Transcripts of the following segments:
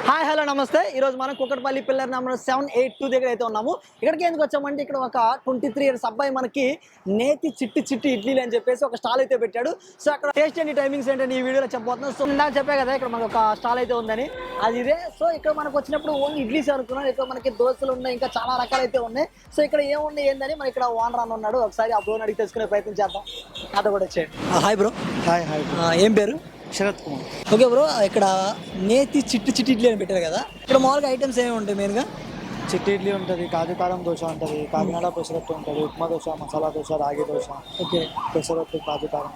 Hi hello నమస్తే. ఈరోజు మనం కుక్కటపల్లి పిల్లర్ నెంబర్ 782 దగ్గర అయితే ఉన్నాము. ఇక్కడికి ఎందుకు వచ్చామంటే ఇక్కడ ఒక 23 ఇయర్స్ అబ్బాయి మనకి నేతి చిట్టి చిట్టి ఇడ్లీలు అని చెప్పేసి ఒక స్టాల్ అయితే పెట్టాడు. సో అక్కడ టేస్ట్ అండ్ టైమింగ్స్ ఏంటని ఈ వీడియోలో చెప్పబోతున్నాం. సో ఇందాక చెప్పా కదా ఇక్కడ మనకు ఒక స్టాల్ అయితే ఉందని, అది ఇదే. సో ఇక్కడ మనకు వచ్చినప్పుడు ఓన్లీ ఇడ్లీస్ అనుకున్నాం. ఇక్కడ మనకి దోశలు ఉన్నాయి, ఇంకా చాలా రకాలు అయితే ఉన్నాయి. సో ఇక్కడ ఏమున్నాయి ఏందని మన ఇక్కడ ఓనర్ అని ఉన్నాడు, ఒకసారి ఆ బ్రోని అడిగి తెలుసుకునే ప్రయత్నం చేద్దాం. అదో కూడా వచ్చేయండి. Hi bro. హాయ్ హాయ్ ఏం పేరు? శరత్ కుమార్. ఓకే బ్రో, ఇక్కడ నేతి చిట్టి చిట్టి ఇడ్లీ అని పెట్టారు కదా, ఇక్కడ మామూలుగా ఐటమ్స్ ఏమి ఉంటాయి మెయిన్గా? చిట్టి ఇడ్లీ ఉంటుంది, కాజు కారం దోశ ఉంటుంది, కాకినాడ పెసరట్టు ఉంటుంది, ఉప్మా దోశ, మసాలా దోశ, రాగి దోశ, ఓకే, పెసరట్టు, కాజు కారం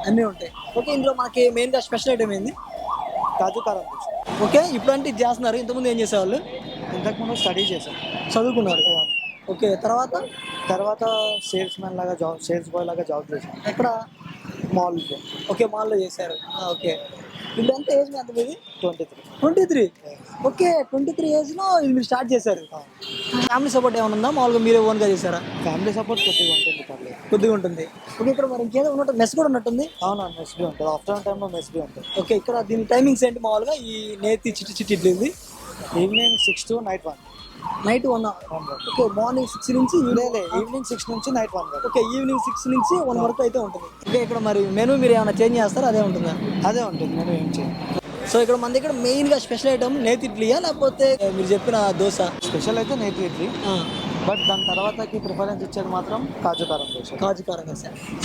అన్నీ ఉంటాయి. ఓకే, ఇందులో మనకి మెయిన్గా స్పెషల్ ఐటమ్ ఏంది? కాజు కారం దోశ. ఓకే, ఇప్పుడు అంటే ఇది చేస్తున్నారు, ఇంతకుముందు ఏం చేసేవాళ్ళు? ఇంతకుముందు స్టడీ చేశాను, చదువుకున్నారు. ఓకే, తర్వాత సేల్స్ మ్యాన్ లాగా జాబ్, సేల్స్ బాయ్ లాగా జాబ్ చేశాను. ఎక్కడ? మాల్లో. ఓకే, మాల్లో చేశారు. ఓకే, ఇప్పుడు ఎంత ఏజ్ మీ? అంత మీది 23. 23. ఓకే, 23 ఏజ్లో ఇది మీరు స్టార్ట్ చేశారు. ఫ్యామిలీ సపోర్ట్ ఏమైనా ఉందా, మామూలుగా మీరే ఓన్గా చేశారా? ఫ్యామిలీ సపోర్ట్ కొద్దిగా ఉంటుంది, పర్లేదు. కొద్దిగా ఉంటుంది. ఓకే, ఇక్కడ మరి ఇంకేదో ఉన్నట్టు మెస్ కూడా ఉన్నట్టుంది. అవునా, మెస్ బి ఉంటుంది, ఆఫ్టర్నూన్ టైంలో మెస్ బి ఉంటుంది. ఓకే, ఇక్కడ దీని టైమింగ్స్ ఏంటి మామూలుగా ఈ నేతి చిట్టి చిట్టి ఇడ్లీ ఉంది? Evening 6 to night 1. Night 1. Okay, morning 6 నుంచి ఈవినింగ్ 6 నుంచి నైట్ 1 వరకు. ఓకే, ఈవినింగ్ 6 నుంచి 1 వరకు అయితే ఉంటుంది. ఓకే, ఇక్కడ మరి మెనూ మీరు ఏమైనా చేంజ్ చేస్తారా, అదే ఉంటుందా? అదే ఉంటుంది, నేను ఏం చేయండి. సో ఇక్కడ మన దగ్గర మెయిన్గా స్పెషల్ ఐటమ్ నేతి ఇడ్లీయా, లేకపోతే మీరు చెప్పిన దోశ? స్పెషల్ అయితే నేతి ఇడ్లీ, బట్ దాని తర్వాతకి ప్రిఫరెన్స్ ఇచ్చేది మాత్రం కాజు కారం దోశ. కాజు కారం దోశ.